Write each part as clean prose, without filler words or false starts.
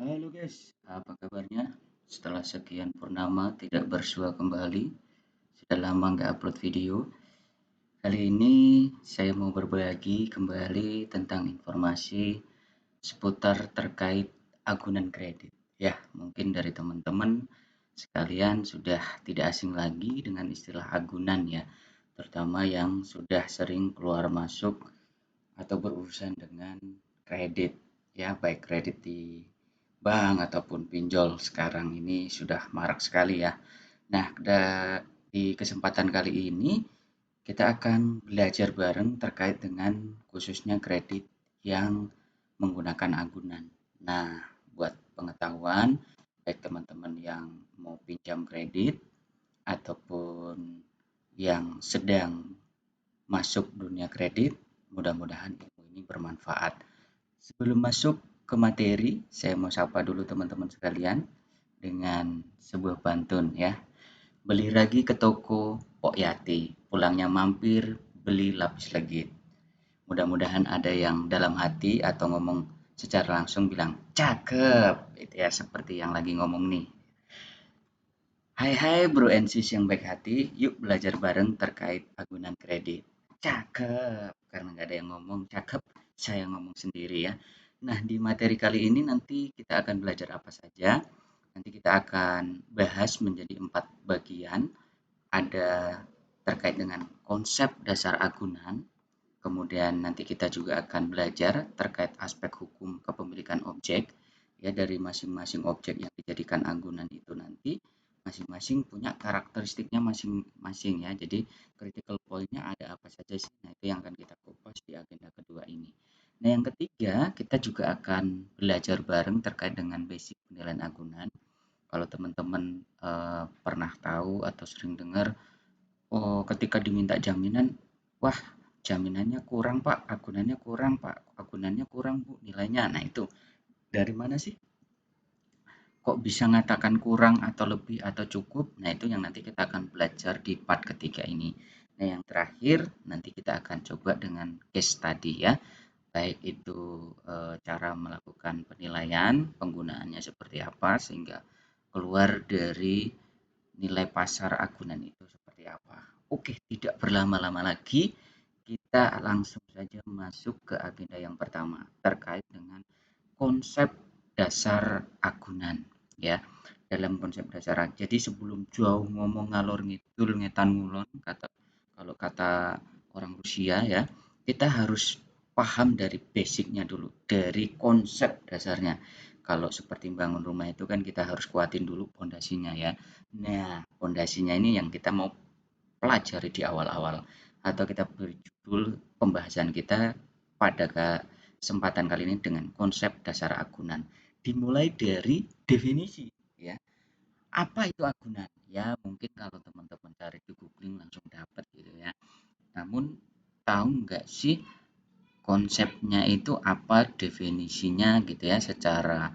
Halo guys, apa kabarnya? Setelah sekian purnama tidak bersua kembali, sudah lama nggak upload video. Kali ini saya mau berbagi kembali tentang informasi seputar terkait agunan kredit. Ya, mungkin dari teman-teman sekalian sudah tidak asing lagi dengan istilah agunan ya, terutama yang sudah sering keluar masuk atau berurusan dengan kredit ya, baik kredit di bank ataupun pinjol sekarang ini sudah marak sekali ya. Nah, di kesempatan kali ini kita akan belajar bareng terkait dengan khususnya kredit yang menggunakan agunan. Nah, buat pengetahuan baik teman-teman yang mau pinjam kredit ataupun yang sedang masuk dunia kredit, mudah-mudahan ilmu ini bermanfaat. Sebelum masuk ke materi, saya mau sapa dulu teman-teman sekalian dengan sebuah pantun ya. Beli lagi ke toko Pok Yati, pulangnya mampir beli lapis legit. Mudah-mudahan ada yang dalam hati atau ngomong secara langsung bilang cakep, itu ya seperti yang lagi ngomong nih. Hai hai bro and sis yang baik hati, yuk belajar bareng terkait agunan kredit. Cakep, karena nggak ada yang ngomong cakep, saya ngomong sendiri ya. Nah, di materi kali ini nanti kita akan belajar apa saja. Nanti kita akan bahas menjadi 4 bagian. Ada terkait dengan konsep dasar agunan, kemudian nanti kita juga akan belajar terkait aspek hukum kepemilikan objek, ya dari masing-masing objek yang dijadikan agunan itu nanti masing-masing punya karakteristiknya masing-masing ya. Jadi critical point-nya ada apa saja sih? Nah, itu yang akan kita kupas di agenda kedua ini. Nah, yang ketiga, kita juga akan belajar bareng terkait dengan basic penilaian agunan. Kalau teman-teman pernah tahu atau sering dengar, oh ketika diminta jaminan, wah jaminannya kurang Pak, agunannya kurang Pak, agunannya kurang Bu nilainya. Nah itu dari mana sih? Kok bisa ngatakan kurang atau lebih atau cukup? Nah itu yang nanti kita akan belajar di part ketiga ini. Nah yang terakhir nanti kita akan coba dengan case study ya. Baik itu cara melakukan penilaian, penggunaannya seperti apa sehingga keluar dari nilai pasar agunan itu seperti apa. Oke, tidak berlama-lama lagi, kita langsung saja masuk ke agenda yang pertama terkait dengan konsep dasar agunan ya. Dalam konsep dasar, jadi sebelum jauh ngomong ngalor ngidul ngetan ngulon kata kalau kata orang Rusia ya, kita harus paham dari basicnya dulu, dari konsep dasarnya. Kalau seperti bangun rumah itu kan kita harus kuatin dulu pondasinya ya. Nah, pondasinya ini yang kita mau pelajari di awal-awal atau kita beri judul pembahasan kita pada kesempatan kali ini dengan konsep dasar agunan. Dimulai dari definisi ya. Apa itu agunan? Ya, mungkin kalau teman-teman cari di googling langsung dapat gitu ya. Namun tahu nggak sih konsepnya itu apa, definisinya gitu ya, secara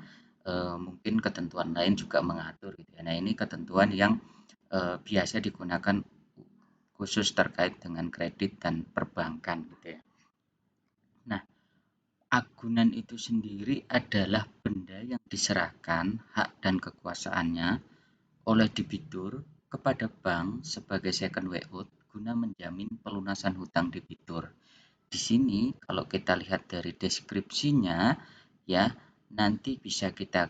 mungkin ketentuan lain juga mengatur gitu ya. Nah, ini ketentuan yang biasa digunakan khusus terkait dengan kredit dan perbankan gitu ya. Nah, agunan itu sendiri adalah benda yang diserahkan hak dan kekuasaannya oleh debitur kepada bank sebagai second way out guna menjamin pelunasan hutang debitur. Di sini kalau kita lihat dari deskripsinya ya, nanti bisa kita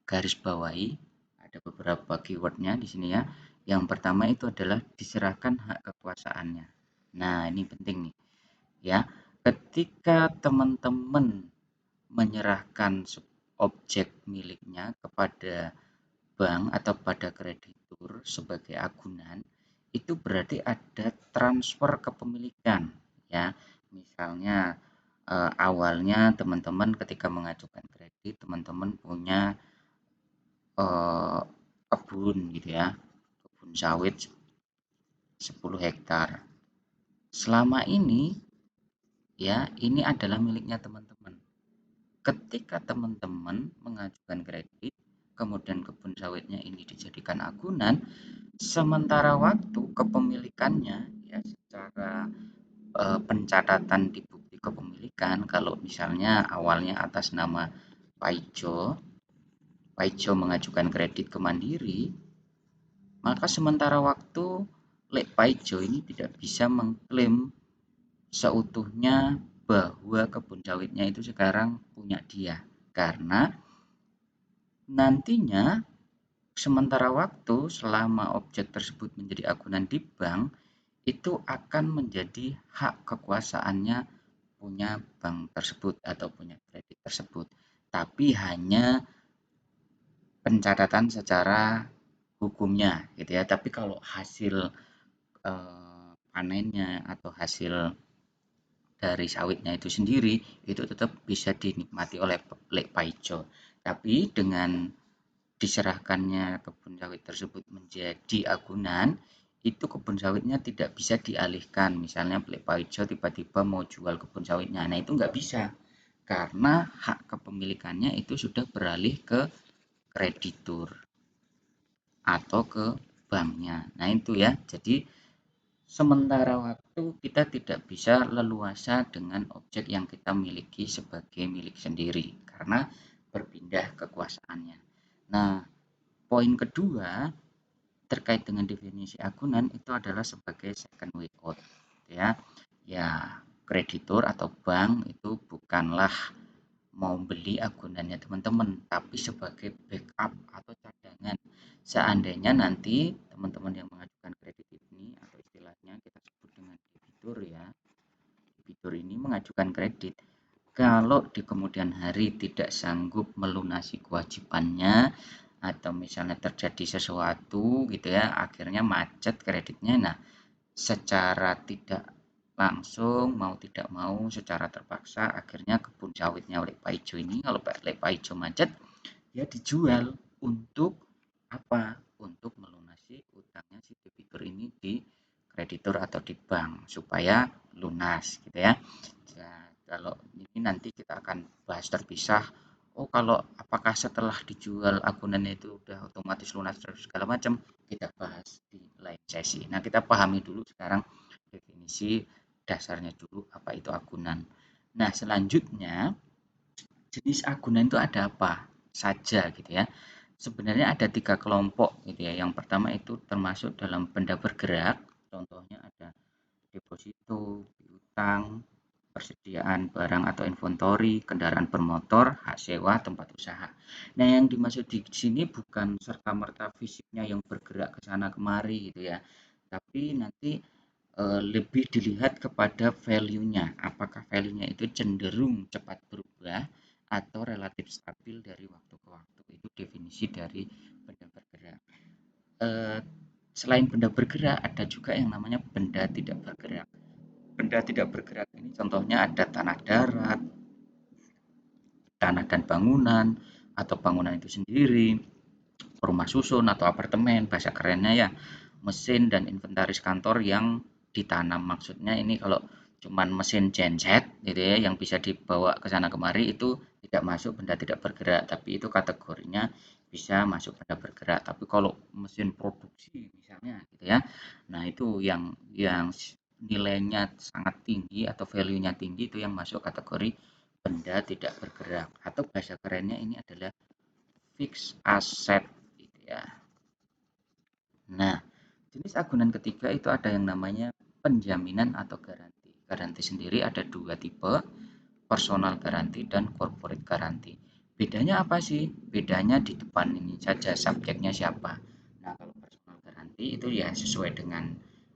garis bawahi ada beberapa keywordnya di sini ya. Yang pertama itu adalah diserahkan hak kekuasaannya. Nah, ini penting nih ya. Ketika teman-teman menyerahkan objek miliknya kepada bank atau pada kreditur sebagai agunan, itu berarti ada transfer kepemilikan ya. Misalnya awalnya teman-teman ketika mengajukan kredit, teman-teman punya kebun gitu ya, kebun sawit 10 hektar. Selama ini ya, ini adalah miliknya teman-teman. Ketika teman-teman mengajukan kredit, kemudian kebun sawitnya ini dijadikan agunan, sementara waktu kepemilikannya ya secara pencatatan di bukti kepemilikan kalau misalnya awalnya atas nama Pak Ijo, Paijo mengajukan kredit ke Mandiri, maka sementara waktu Lek Paijo ini tidak bisa mengklaim seutuhnya bahwa kebun sawitnya itu sekarang punya dia. Karena nantinya sementara waktu selama objek tersebut menjadi agunan di bank, itu akan menjadi hak kekuasaannya punya bank tersebut atau punya kredit tersebut. Tapi hanya pencatatan secara hukumnya gitu ya. Tapi kalau hasil panennya atau hasil dari sawitnya itu sendiri itu tetap bisa dinikmati oleh Lek Paijo. Tapi dengan diserahkannya kebun sawit tersebut menjadi agunan, itu kebun sawitnya tidak bisa dialihkan. Misalnya Lek Paijo tiba-tiba mau jual kebun sawitnya, nah itu nggak bisa karena hak kepemilikannya itu sudah beralih ke kreditur atau ke banknya. Nah itu ya, jadi sementara waktu kita tidak bisa leluasa dengan objek yang kita miliki sebagai milik sendiri karena berpindah kekuasaannya. Nah, poin kedua terkait dengan definisi agunan itu adalah sebagai second way out ya. Ya, kreditur atau bank itu bukanlah mau beli agunannya teman-teman, tapi sebagai backup atau cadangan. Seandainya nanti teman-teman yang mengajukan kredit ini atau istilahnya kita sebut dengan debitur ya. Debitur ini mengajukan kredit. Kalau di kemudian hari tidak sanggup melunasi kewajibannya atau misalnya terjadi sesuatu gitu ya, akhirnya macet kreditnya. Nah, secara tidak langsung mau tidak mau secara terpaksa akhirnya kebun sawitnya oleh Pak Ijo ini kalau oleh Pak Ijo macet dia dijual untuk apa? Untuk melunasi utangnya si debitur ini di kreditur atau di bank supaya lunas gitu ya. Nah, kalau ini nanti kita akan bahas terpisah. Oh, kalau apakah setelah dijual akunannya itu udah otomatis lunas terus segala macam, kita bahas di lain sesi. Nah, kita pahami dulu sekarang definisi dasarnya dulu apa itu agunan. Nah, selanjutnya jenis agunan itu ada apa saja gitu ya. Sebenarnya ada 3 kelompok gitu ya. Yang pertama itu termasuk dalam benda bergerak, contohnya ada deposito, piutang, persediaan barang atau inventory, kendaraan bermotor, hak sewa, tempat usaha. Nah, yang dimaksud di sini bukan serta-merta fisiknya yang bergerak ke sana kemari gitu ya. Tapi nanti lebih dilihat kepada value-nya. Apakah value-nya itu cenderung cepat berubah atau relatif stabil dari waktu ke waktu. Itu definisi dari benda bergerak. Eh, Selain benda bergerak, ada juga yang namanya benda tidak bergerak. Benda tidak bergerak ini contohnya ada tanah darat, tanah dan bangunan, atau bangunan itu sendiri, rumah susun atau apartemen, bahasa kerennya ya, mesin dan inventaris kantor yang ditanam. Maksudnya ini kalau cuman mesin genset gitu ya, yang bisa dibawa ke sana kemari itu tidak masuk benda tidak bergerak, tapi itu kategorinya bisa masuk benda bergerak. Tapi kalau mesin produksi misalnya gitu ya, nah itu yang nilainya sangat tinggi atau value-nya tinggi itu yang masuk kategori benda tidak bergerak atau bahasa kerennya ini adalah fixed asset gitu ya. Nah, jenis agunan ketiga itu ada yang namanya penjaminan atau garanti. Garanti sendiri ada dua tipe, personal garanti dan corporate garanti. Bedanya apa sih? Bedanya di depan ini saja subjeknya siapa. Nah, kalau personal garanti itu ya sesuai dengan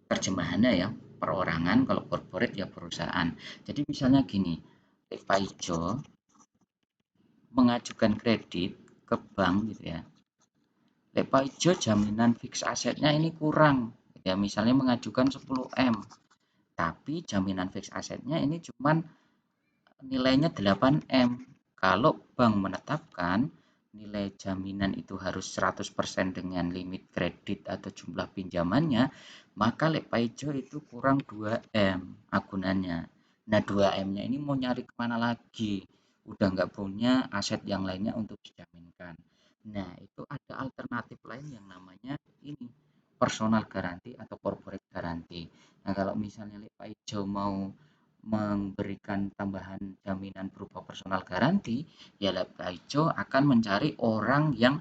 terjemahannya ya, perorangan, kalau corporate ya perusahaan. Jadi misalnya gini, Pak Ijo mengajukan kredit ke bank gitu ya. Pak Ijo jaminan fix asetnya ini kurang. Ya, misalnya mengajukan 10M, tapi jaminan fix asetnya ini cuman nilainya 8M. Kalau bank menetapkan nilai jaminan itu harus 100% dengan limit kredit atau jumlah pinjamannya, maka Lek Paijo itu kurang 2M agunannya. Nah, 2M-nya ini mau nyari kemana lagi? Udah nggak punya aset yang lainnya untuk dijaminkan. Nah, itu ada alternatif lain yang namanya ini personal garanti atau corporate garanti. Nah, kalau misalnya Lek Paijo mau memberikan tambahan jaminan berupa personal garanti, ya Lepaijo akan mencari orang yang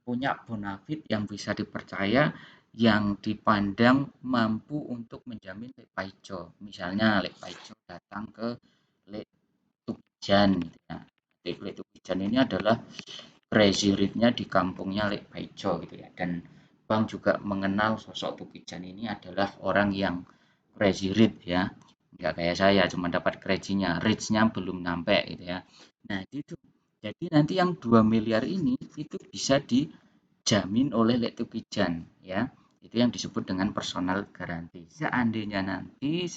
punya bonafit yang bisa dipercaya, yang dipandang mampu untuk menjamin Lepaijo. Misalnya Lepaijo datang ke Letukijan gitu ya. Letukijan ini adalah crazy rate-nya di kampungnya Lepaijo gitu ya. Dan Bang juga mengenal sosok Tukijan ini adalah orang yang crazy rate ya. Nggak kayak saya, cuma dapat crazy-nya, rate-nya belum nyampe gitu ya. Nah, itu. Jadi nanti yang 2 miliar ini itu bisa dijamin oleh Letukijan ya. Itu yang disebut dengan personal garanti. Seandainya nanti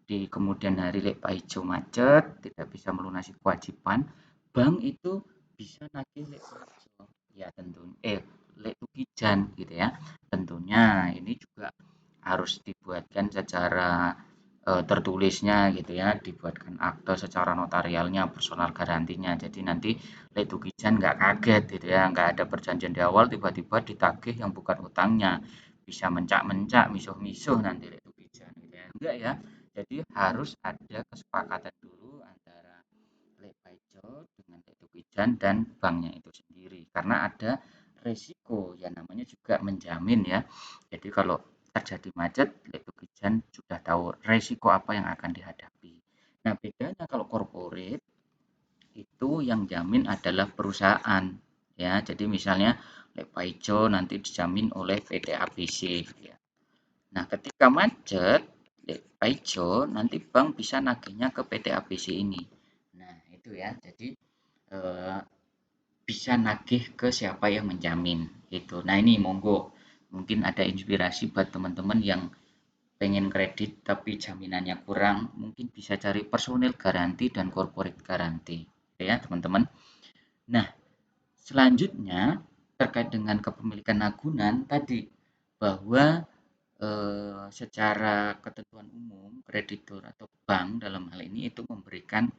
di kemudian hari Lek Paijo macet, tidak bisa melunasi kewajiban, bank itu bisa nagih Lek Paijo. Ya tentu Lek Tukijan gitu ya. Tentunya ini juga harus dibuatkan secara tertulisnya gitu ya, dibuatkan akte secara notarialnya, personal garantinya. Jadi nanti Letukijan nggak kaget gitu ya, nggak ada perjanjian di awal tiba-tiba ditagih yang bukan utangnya, bisa mencak-mencak, misuh-misuh nanti Letukijan gitu ya. Enggak ya, jadi harus ada kesepakatan dulu antara Lepaijo dengan Letukijan dan banknya itu sendiri, karena ada resiko yang namanya juga menjamin ya. Jadi kalau terjadi macet, Letukijan sudah tahu resiko apa yang akan dihadapi. Nah, bedanya kalau corporate itu yang jamin adalah perusahaan ya. Jadi misalnya Lepaijo nanti dijamin oleh PT ABC ya. Nah, ketika macet Lepaijo nanti bank bisa nagihnya ke PT ABC ini. Nah, itu ya. Jadi eh, bisa nagih ke siapa yang menjamin gitu. Nah, ini monggo mungkin ada inspirasi buat teman-teman yang pengen kredit tapi jaminannya kurang, mungkin bisa cari personil garanti dan corporate garanti ya teman-teman. Nah, selanjutnya terkait dengan kepemilikan agunan tadi, bahwa secara ketentuan umum kreditur atau bank dalam hal ini itu memberikan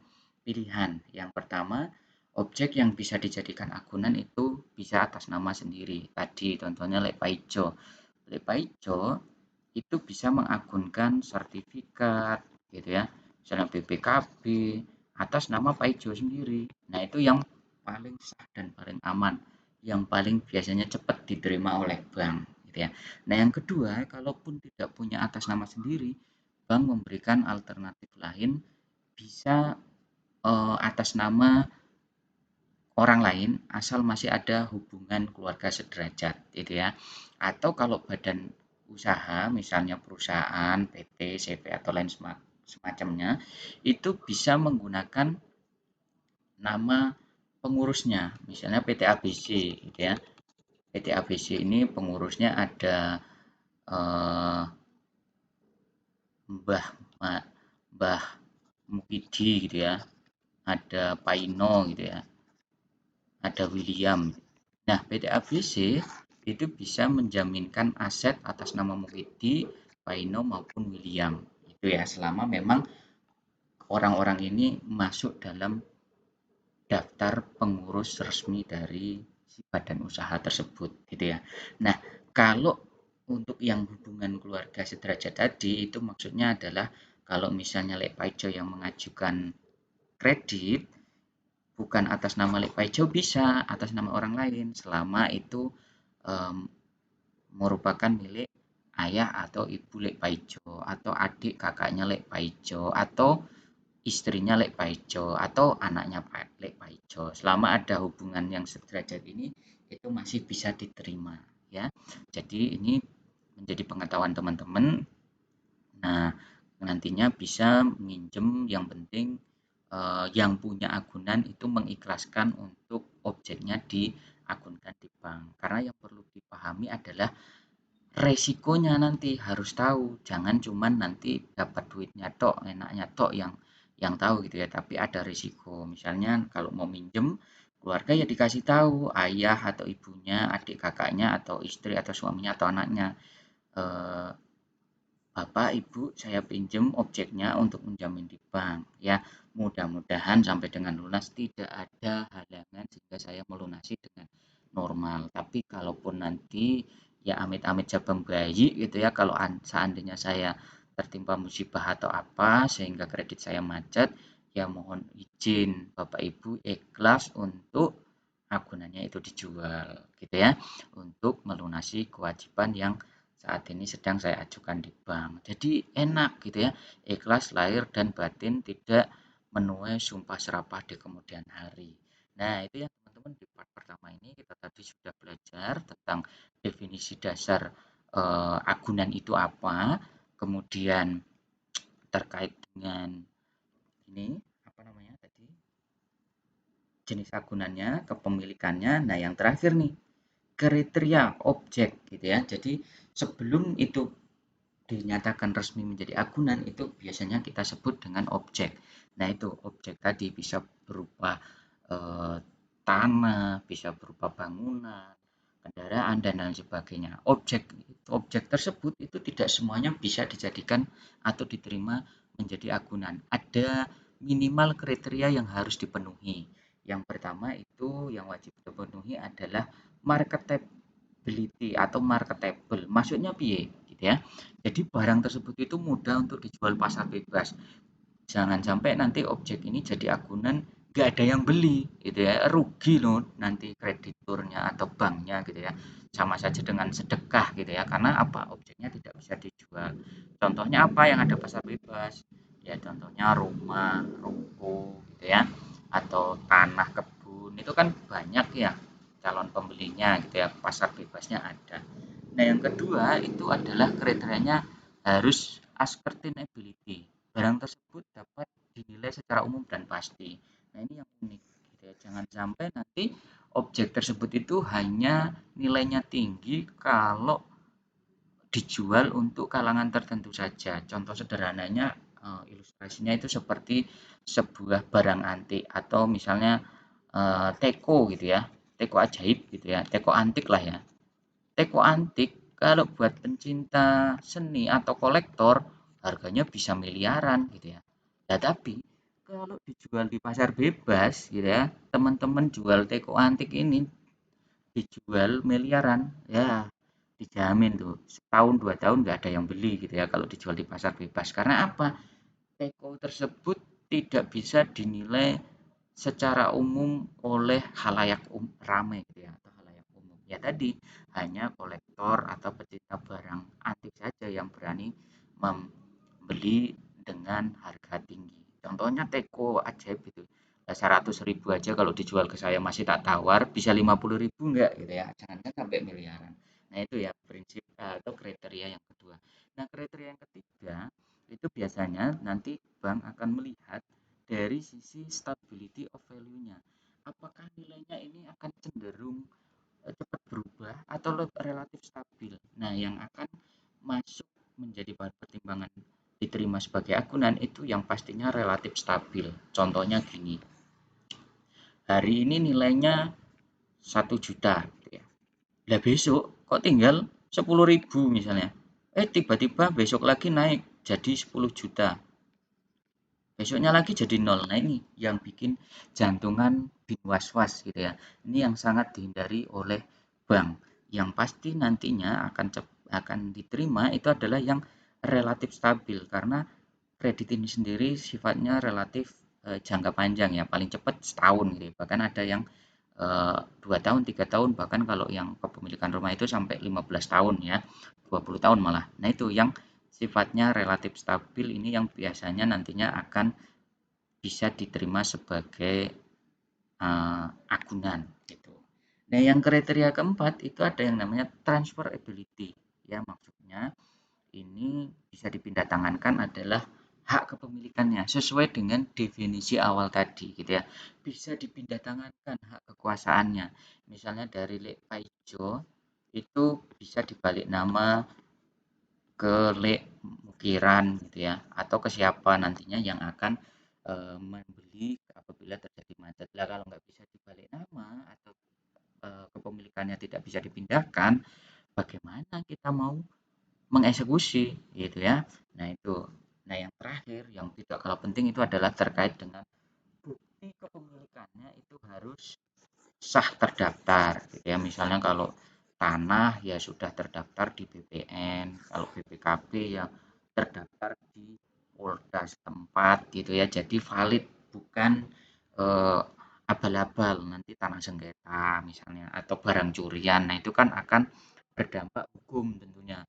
pilihan. Yang pertama, objek yang bisa dijadikan agunan itu bisa atas nama sendiri. Tadi contohnya Lepaijo. Lepaijo itu bisa mengagunkan sertifikat gitu ya, misalnya BPKB atas nama Paijo sendiri. Nah, itu yang paling sah dan paling aman, yang paling biasanya cepat diterima oleh bank gitu ya. Nah, yang kedua, kalaupun tidak punya atas nama sendiri, bank memberikan alternatif lain, bisa atas nama orang lain asal masih ada hubungan keluarga sederajat gitu ya. Atau kalau badan usaha misalnya perusahaan, PT, CV atau lain semacamnya itu bisa menggunakan nama pengurusnya. Misalnya PT ABC gitu ya. PT ABC ini pengurusnya ada eh, Mbah Mbah Mukidi gitu ya. Ada Paino gitu ya. Ada William. Nah, PT ABC itu bisa menjaminkan aset atas nama Muhidi, Paino maupun William. Itu ya, selama memang orang-orang ini masuk dalam daftar pengurus resmi dari si badan usaha tersebut gitu ya. Nah, kalau untuk yang hubungan keluarga sederajat tadi itu maksudnya adalah kalau misalnya Lek Paijo yang mengajukan kredit bukan atas nama Lek Paijo bisa atas nama orang lain selama itu um, merupakan milik ayah atau ibu Lek Paijo atau adik kakaknya Lek Paijo atau istrinya Lek Paijo atau anaknya Lek Paijo. Selama ada hubungan yang sederajat ini itu masih bisa diterima ya. Jadi ini menjadi pengetahuan teman-teman. Nah, nantinya bisa minjem yang penting yang punya agunan itu mengikhlaskan untuk objeknya diagunkan di bank. Karena yang perlu dipahami adalah resikonya nanti harus tahu, jangan cuman nanti dapat duitnya tok, enaknya tok yang tahu gitu ya, tapi ada risiko. Misalnya kalau mau minjem, keluarga ya dikasih tahu, ayah atau ibunya, adik kakaknya atau istri atau suaminya atau anaknya, eh, Bapak, Ibu, saya pinjam objeknya untuk menjamin di bank ya. Mudah-mudahan sampai dengan lunas tidak ada halangan sehingga saya melunasi dengan normal. Tapi kalaupun nanti ya amit-amit jabang bayi gitu ya, kalau seandainya saya tertimpa musibah atau apa sehingga kredit saya macet, ya mohon izin Bapak Ibu ikhlas untuk agunannya itu dijual gitu ya, untuk melunasi kewajiban yang saat ini sedang saya ajukan di bank. Jadi enak gitu ya, ikhlas lahir dan batin, tidak menuai sumpah serapah di kemudian hari. Nah, itu ya teman-teman, di part pertama ini kita tadi sudah belajar tentang definisi dasar agunan itu apa, kemudian terkait dengan ini apa namanya tadi, jenis agunannya, kepemilikannya. Nah, yang terakhir nih, kriteria objek gitu ya. Jadi sebelum itu dinyatakan resmi menjadi agunan itu biasanya kita sebut dengan objek. Nah, itu objek tadi bisa berupa eh, tanah, bisa berupa bangunan, kendaraan dan lain sebagainya. Objek tersebut itu tidak semuanya bisa dijadikan atau diterima menjadi agunan. Ada minimal kriteria yang harus dipenuhi. Yang pertama itu yang wajib dipenuhi adalah marketability atau marketable. Maksudnya piye gitu ya. Jadi barang tersebut itu mudah untuk dijual pasar bebas. Jangan sampai nanti objek ini jadi agunan nggak ada yang beli gitu ya, rugi loh nanti krediturnya atau banknya gitu ya, sama saja dengan sedekah gitu ya, karena apa, objeknya tidak bisa dijual. Contohnya apa yang ada pasar bebas, ya contohnya rumah, ruko gitu ya, atau tanah, kebun, itu kan banyak ya calon pembelinya gitu ya, pasar bebasnya ada. Nah, yang kedua itu adalah kriterianya harus ascertainability. Barang tersebut dapat dinilai secara umum dan pasti. Nah, ini yang unik gitu ya. Jangan sampai nanti objek tersebut itu hanya nilainya tinggi kalau dijual untuk kalangan tertentu saja. Contoh sederhananya, ilustrasinya itu seperti sebuah barang antik atau misalnya teko gitu ya, teko ajaib gitu ya, teko antik lah ya. Teko antik kalau buat pencinta seni atau kolektor harganya bisa miliaran gitu ya. Nah, tapi kalau dijual di pasar bebas gitu ya, teman-teman jual teko antik ini dijual miliaran, ya dijamin tuh setahun 2 tahun nggak ada yang beli gitu ya kalau dijual di pasar bebas. Karena apa? Teko tersebut tidak bisa dinilai secara umum oleh halayak ramai gitu ya, atau halayak umum. Ya tadi, hanya kolektor atau pecinta barang antik saja yang berani membeli dengan harga tinggi. Contohnya teko ajaib itu. 100.000 aja kalau dijual ke saya masih tak tawar, bisa 50.000 enggak gitu ya. Jangankan sampai miliaran. Nah, itu ya prinsip atau kriteria yang kedua. Nah, kriteria yang ketiga itu biasanya nanti bank akan melihat dari sisi stability of value-nya. Apakah nilainya ini akan cenderung cepat berubah atau relatif stabil. Nah, yang akan masuk menjadi bahan pertimbangan diterima sebagai agunan itu yang pastinya relatif stabil. Contohnya gini, hari ini nilainya 1 juta gitu ya. Lah besok kok tinggal 10.000 misalnya. Tiba-tiba besok lagi naik jadi 10 juta. Besoknya lagi jadi nol. Nah, ini yang bikin jantungan bin was-was gitu ya. Ini yang sangat dihindari oleh bank. Yang pasti nantinya akan diterima itu adalah yang relatif stabil karena kredit ini sendiri sifatnya relatif jangka panjang ya, paling cepat setahun gitu. Bahkan ada yang 2 tahun, 3 tahun, bahkan kalau yang kepemilikan rumah itu sampai 15 tahun ya, 20 tahun malah. Nah, itu yang sifatnya relatif stabil, ini yang biasanya nantinya akan bisa diterima sebagai agunan gitu. Nah, yang kriteria keempat itu ada yang namanya transferability ya, maksudnya ini bisa dipindah tangankan adalah hak kepemilikannya sesuai dengan definisi awal tadi gitu ya. Bisa dipindah tangankan hak kekuasaannya. Misalnya dari Lek Paijo itu bisa dibalik nama ke Lek Mukiran gitu ya, atau ke siapa nantinya yang akan membeli apabila terjadi macet. Lah, kalau nggak bisa dibalik nama atau kepemilikannya tidak bisa dipindahkan, bagaimana kita mau mengeksekusi gitu ya. Nah, itu. Nah, yang terakhir yang tidak kalah penting itu adalah terkait dengan bukti kepemilikannya itu harus sah terdaftar gitu ya. Misalnya kalau tanah ya sudah terdaftar di BPN, kalau BPKB ya terdaftar di Polda setempat gitu ya. Jadi valid, bukan abal-abal nanti tanah sengketa misalnya atau barang curian. Nah, itu kan akan berdampak hukum tentunya.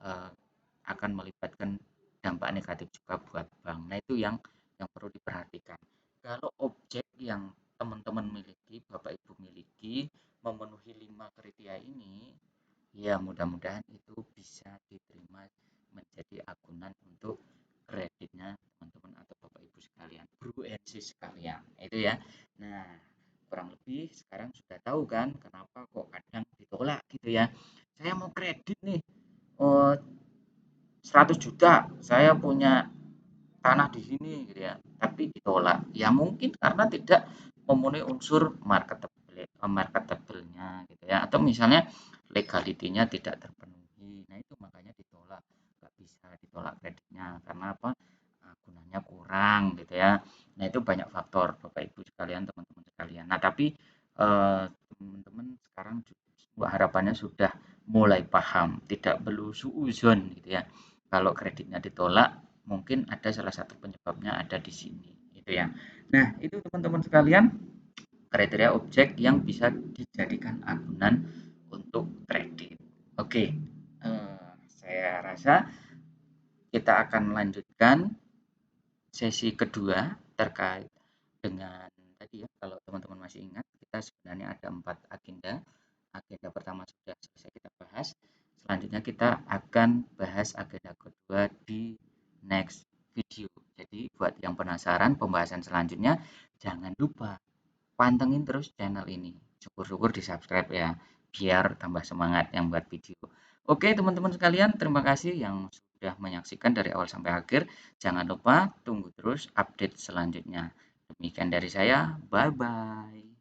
Eh, akan melibatkan dampak negatif juga buat bank. Nah, itu yang perlu diperhatikan. Kalau objek yang teman-teman miliki, Bapak Ibu miliki, memenuhi 5 kriteria ini, ya mudah-mudahan itu bisa diterima menjadi agunan untuk kreditnya teman-teman atau Bapak Ibu sekalian, Bro and Sis sekalian. Itu ya. Nah, kurang lebih sekarang sudah tahu kan kenapa kok kadang ditolak gitu ya. Saya mau kredit nih, oh, 100 juta, saya punya tanah di sini gitu ya, tapi ditolak. Ya mungkin karena tidak memenuhi unsur marketable-nya gitu ya, atau misalnya legalitinya tidak terpenuhi. Nah, itu makanya ditolak. Nggak bisa ditolak kreditnya karena apa? Gunanya kurang gitu ya. Nah, itu banyak faktor Bapak Ibu sekalian, teman-teman sekalian. Nah, tapi teman-teman sekarang harapannya sudah mulai paham, tidak perlu suuzon gitu ya. Kalau kreditnya ditolak, mungkin ada salah satu penyebabnya ada di sini gitu ya. Nah, itu teman-teman sekalian kriteria objek yang bisa dijadikan agunan untuk kredit. Oke, saya rasa kita akan lanjutkan sesi kedua terkait dengan tadi ya, kalau teman-teman masih ingat, kita sebenarnya ada 4 agenda. Agenda pertama sudah selesai kita bahas. Selanjutnya kita akan bahas agenda kedua di next video. Jadi buat yang penasaran pembahasan selanjutnya, jangan lupa pantengin terus channel ini. Syukur-syukur di subscribe ya, biar tambah semangat yang buat video. Oke teman-teman sekalian, terima kasih yang sudah menyaksikan dari awal sampai akhir. Jangan lupa tunggu terus update selanjutnya. Demikian dari saya, bye-bye.